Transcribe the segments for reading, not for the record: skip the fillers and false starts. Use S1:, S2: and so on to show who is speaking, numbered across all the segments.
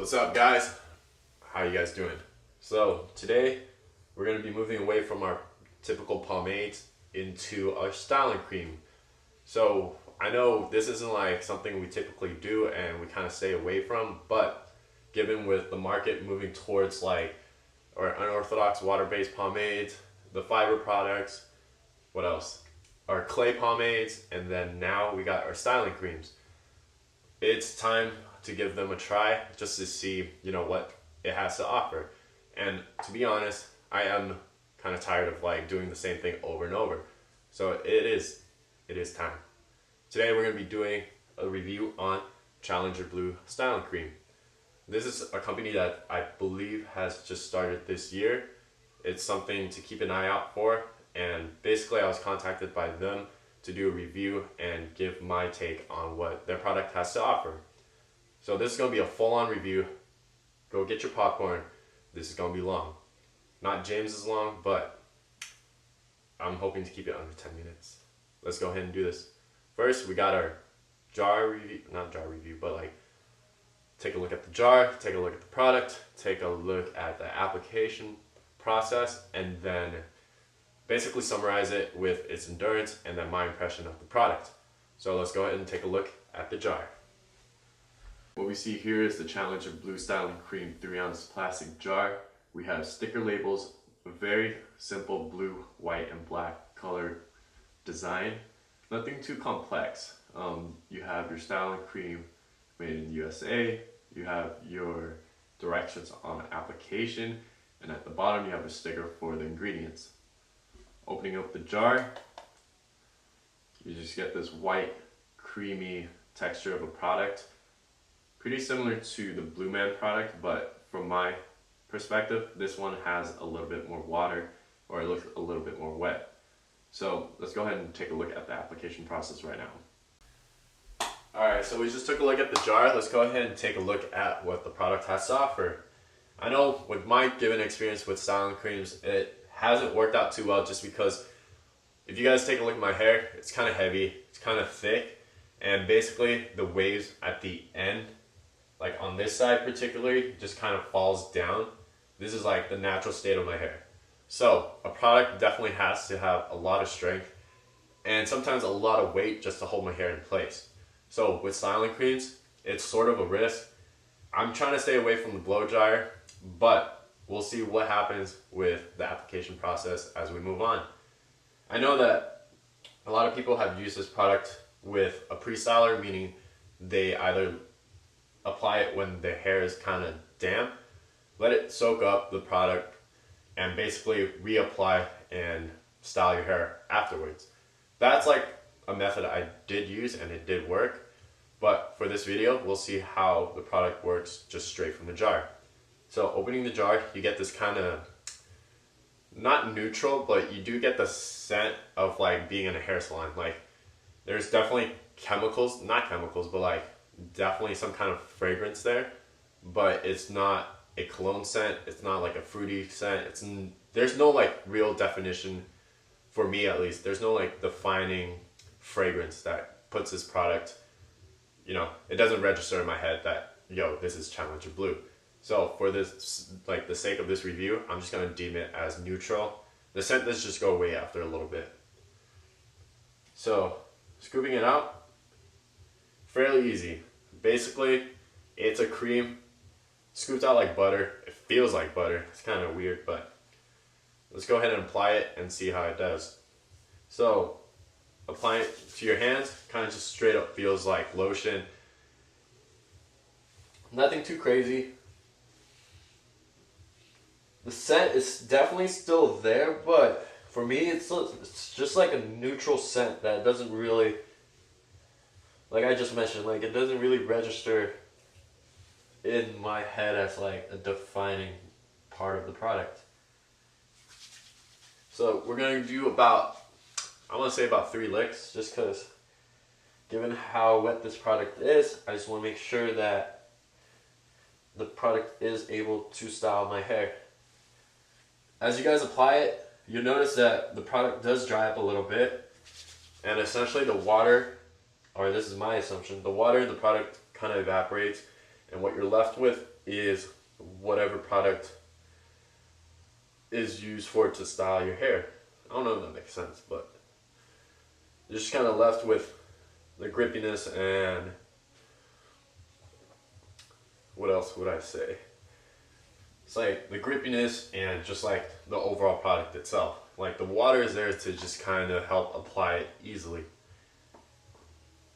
S1: What's up, guys? How you guys doing? So today we're going to be moving away from our typical pomades into our styling cream. So I know this isn't like something we typically do and we kind of stay away from, but given with the market moving towards like our unorthodox water-based pomades, the fiber products, what else? Our clay pomades, and then now we got our styling creams. It's time to give them a try just to see, what it has to offer. And to be honest, I am kind of tired of like doing the same thing over and over. So it is time. Today we're going to be doing a review on Challenger Blue Styling Cream. This is a company that I believe has just started this year. It's something to keep an eye out for, and basically I was contacted by them to do a review and give my take on what their product has to offer. So this is going to be a full-on review. Go get your popcorn. This is going to be long. Not James's long, but I'm hoping to keep it under 10 minutes. Let's go ahead and do this. First, we got our jar review, not jar review, but like take a look at the jar, take a look at the product, take a look at the application process, and then basically summarize it with its endurance and then my impression of the product. So let's go ahead and take a look at the jar. What we see here is the Challenger Blue Styling Cream 3-ounce plastic jar. We have sticker labels, a very simple blue, white, and black color design. Nothing too complex. You have your styling cream made in the USA. You have your directions on application, and at the bottom you have a sticker for the ingredients. Opening up the jar, you just get this white, creamy texture of a product. Pretty similar to the Blue Man product, but from my perspective, this one has a little bit more water, or it looks a little bit more wet. So let's go ahead and take a look at the application process right now. Alright, so we just took a look at the jar. Let's go ahead and take a look at what the product has to offer. I know with my given experience with styling creams, it hasn't worked out too well just because if you guys take a look at my hair, it's kind of heavy, it's kind of thick, and basically the waves at the end, like on this side particularly, just kind of falls down. This is like the natural state of my hair. So a product definitely has to have a lot of strength and sometimes a lot of weight just to hold my hair in place. So with styling creams, it's sort of a risk. I'm trying to stay away from the blow dryer, but we'll see what happens with the application process as we move on. I know that a lot of people have used this product with a pre-styler, meaning they either apply it when the hair is kind of damp, let it soak up the product, and basically reapply and style your hair afterwards. That's like a method I did use and it did work, but for this video we'll see how the product works just straight from the jar. So opening the jar, you get this kind of, not neutral, but you do get the scent of like being in a hair salon. Like there's definitely chemicals, not chemicals, but like definitely some kind of fragrance there, but it's not a cologne scent, it's not like a fruity scent. There's no like real definition, for me at least, there's no like defining fragrance that puts this product, it doesn't register in my head that, this is Challenger Blue. So for this, like the sake of this review, I'm just going to deem it as neutral. The scent does just go away after a little bit. So scooping it out, fairly easy. Basically, it's a cream, scoops out like butter. It feels like butter. It's kind of weird, but let's go ahead and apply it and see how it does. So apply it to your hands, kind of just straight up feels like lotion. Nothing too crazy. The scent is definitely still there, but for me it's just like a neutral scent that doesn't really, like I just mentioned, like it doesn't really register in my head as like a defining part of the product. So we're going to do about, I want to say about 3 licks, just because given how wet this product is, I just want to make sure that the product is able to style my hair. As you guys apply it, you'll notice that the product does dry up a little bit, and essentially the water, or this is my assumption, the water in the product kind of evaporates, and what you're left with is whatever product is used for it to style your hair. I don't know if that makes sense, but you're just kind of left with the grippiness and what else would I say? It's like the grippiness and just like the overall product itself. Like the water is there to just kind of help apply it easily.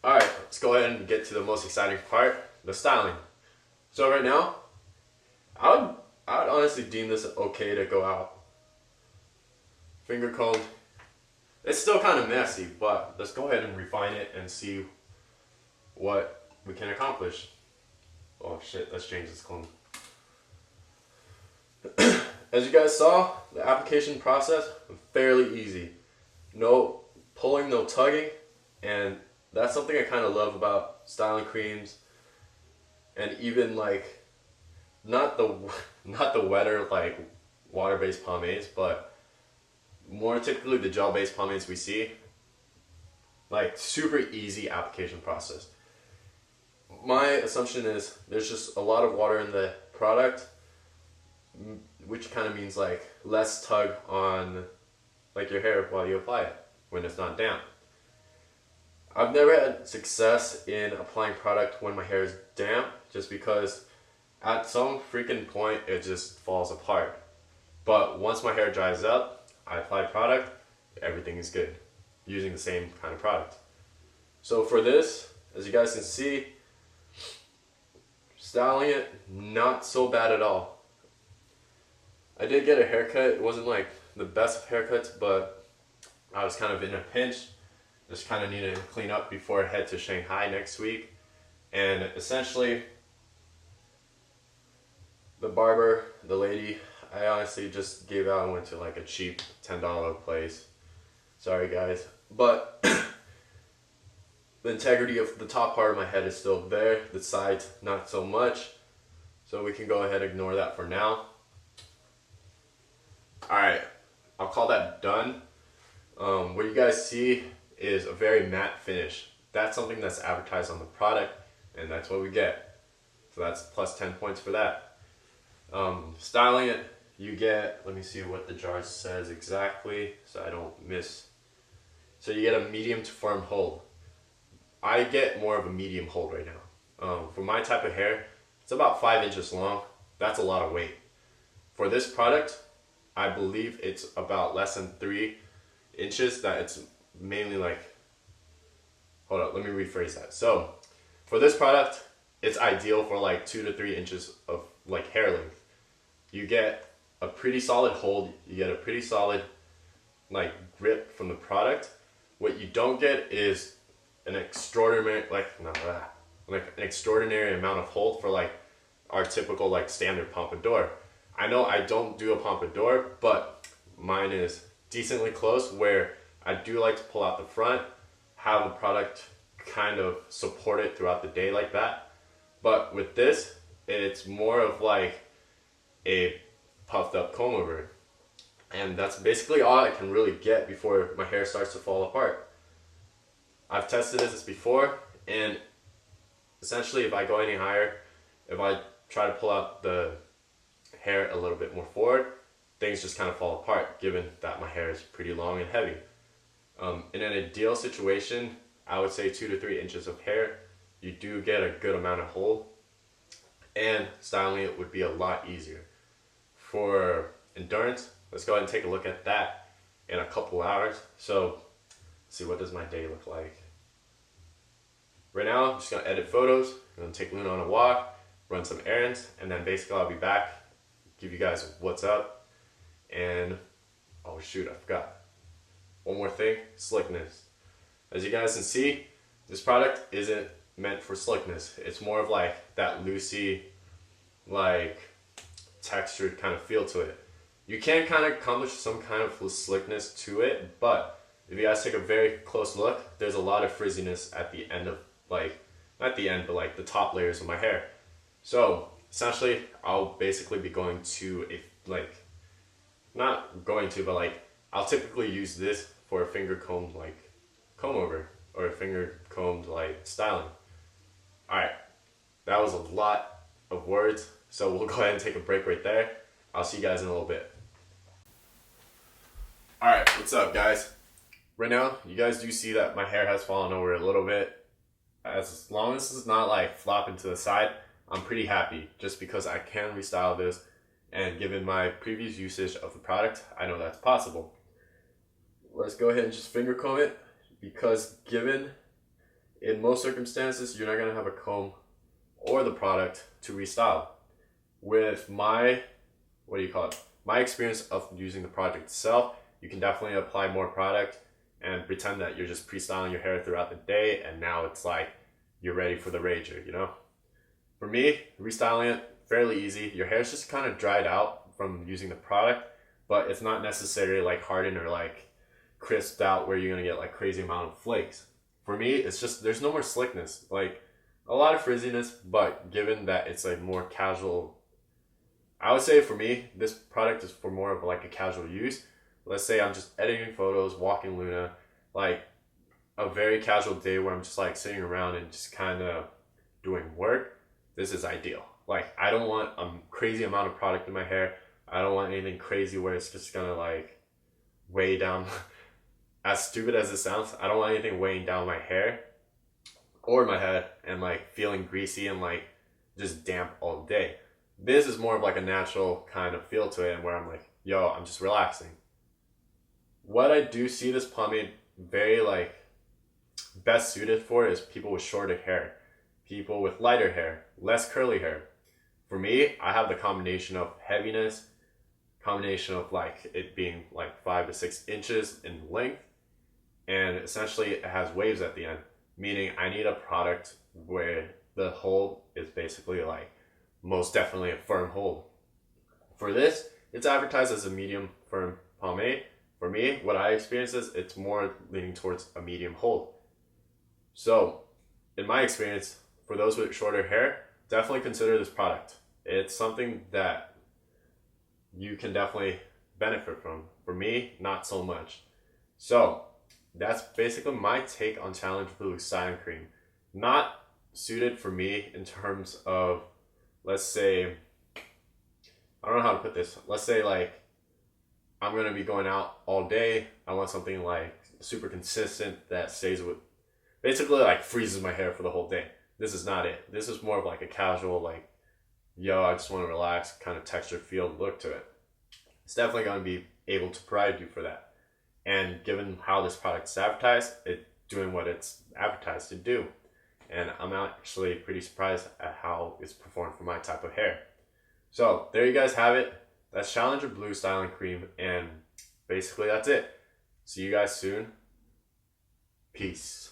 S1: Alright, let's go ahead and get to the most exciting part, the styling. So right now, I would honestly deem this okay to go out. Finger combed. It's still kind of messy, but let's go ahead and refine it and see what we can accomplish. Oh shit, let's change this clone. As you guys saw, the application process fairly easy. No pulling, no tugging, and that's something I kind of love about styling creams, and even like not the wetter like water-based pomades, but more typically the gel-based pomades we see. Like super easy application process. My assumption is there's just a lot of water in the product, which kind of means like less tug on like your hair while you apply it when it's not damp. I've never had success in applying product when my hair is damp, just because at some freaking point it just falls apart. But once my hair dries up, I apply product, everything is good, using the same kind of product. So for this, as you guys can see, styling it, not so bad at all. I did get a haircut. It wasn't like the best of haircuts, but I was kind of in a pinch. Just kind of needed to clean up before I head to Shanghai next week. And essentially, the barber, the lady, I honestly just gave out and went to like a cheap $10 place. Sorry guys. But the integrity of the top part of my head is still there. The sides, not so much. So we can go ahead and ignore that for now. Alright, I'll call that done. What you guys see is a very matte finish. That's something that's advertised on the product, and that's what we get. So that's plus 10 points for that. Styling it, you get, let me see what the jar says exactly so I don't miss. So you get a medium to firm hold. I get more of a medium hold right now. For my type of hair, it's about 5 inches long. That's a lot of weight. For this product, I believe it's about less than 3 inches that it's mainly like, hold up, let me rephrase that. So for this product, it's ideal for like 2 to 3 inches of like hair length. You get a pretty solid hold, you get a pretty solid like grip from the product. What you don't get is an extraordinary an extraordinary amount of hold for like our typical like standard pompadour. I know I don't do a pompadour, but mine is decently close, where I do like to pull out the front, have the product kind of support it throughout the day like that. But with this, it's more of like a puffed up comb over. And that's basically all I can really get before my hair starts to fall apart. I've tested this before, and essentially if I go any higher, if I try to pull out the hair a little bit more forward, things just kind of fall apart, given that my hair is pretty long and heavy. In an ideal situation, I would say 2 to 3 inches of hair, you do get a good amount of hold, and styling it would be a lot easier. For endurance, let's go ahead and take a look at that in a couple hours. So, let's see, what does my day look like? Right now, I'm just gonna edit photos, I'm gonna take Luna on a walk, run some errands, and then basically I'll be back, give you guys what's up, and oh shoot, I forgot. One more thing, slickness. As you guys can see, this product isn't meant for slickness. It's more of like that loosey, like textured kind of feel to it. You can kind of accomplish some kind of slickness to it, but if you guys take a very close look, there's a lot of frizziness at the end of, like, not the end, but like the top layers of my hair. So essentially, I'll basically be going to a, like, not going to, but like, I'll typically use this for a finger combed like comb over, or a finger combed like styling. Alright, that was a lot of words. So we'll go ahead and take a break right there. I'll see you guys in a little bit. Alright, what's up guys? Right now, you guys do see that my hair has fallen over a little bit. As long as it's not like flopping to the side, I'm pretty happy just because I can restyle this, and given my previous usage of the product, I know that's possible. Let's go ahead and just finger comb it, because given in most circumstances you're not going to have a comb or the product to restyle. With my my experience of using the product itself, you can definitely apply more product and pretend that you're just pre-styling your hair throughout the day, and now it's like you're ready for the rager, you know? For me, restyling it, fairly easy. Your hair's just kind of dried out from using the product, but it's not necessarily like hardened or like crisped out where you're gonna get like crazy amount of flakes. For me, it's just, there's no more slickness. Like a lot of frizziness, but given that it's like more casual, I would say for me, this product is for more of like a casual use. Let's say I'm just editing photos, walking Luna, like a very casual day where I'm just like sitting around and just kind of doing work. This is ideal. Like I don't want a crazy amount of product in my hair. I don't want anything crazy where it's just gonna like weigh down. As stupid as it sounds, I don't want anything weighing down my hair or my head and like feeling greasy and like just damp all day. This is more of like a natural kind of feel to it, and where I'm like, yo, I'm just relaxing. What I do see this pomade very like best suited for is people with shorter hair, people with lighter hair, less curly hair. For me, I have the combination of heaviness, combination of like it being like 5 to 6 inches in length, and essentially it has waves at the end, meaning I need a product where the hold is basically like most definitely a firm hold. For this, it's advertised as a medium firm pomade. For me, what I experience is it's more leaning towards a medium hold. So, in my experience, for those with shorter hair, definitely consider this product. It's something that you can definitely benefit from. For me, not so much. So, that's basically my take on Challenge Blue Styling Cream. Not suited for me in terms of, let's say, I don't know how to put this. Let's say like, I'm going to be going out all day. I want something like super consistent that stays with, basically like freezes my hair for the whole day. This is not it. This is more of like a casual, like, yo, I just want to relax kind of texture feel look to it. It's definitely going to be able to provide you for that. And given how this product is advertised, it's doing what it's advertised to do. And I'm actually pretty surprised at how it's performed for my type of hair. So there you guys have it. That's Challenger Blue Styling Cream, and basically that's it. See you guys soon. Peace.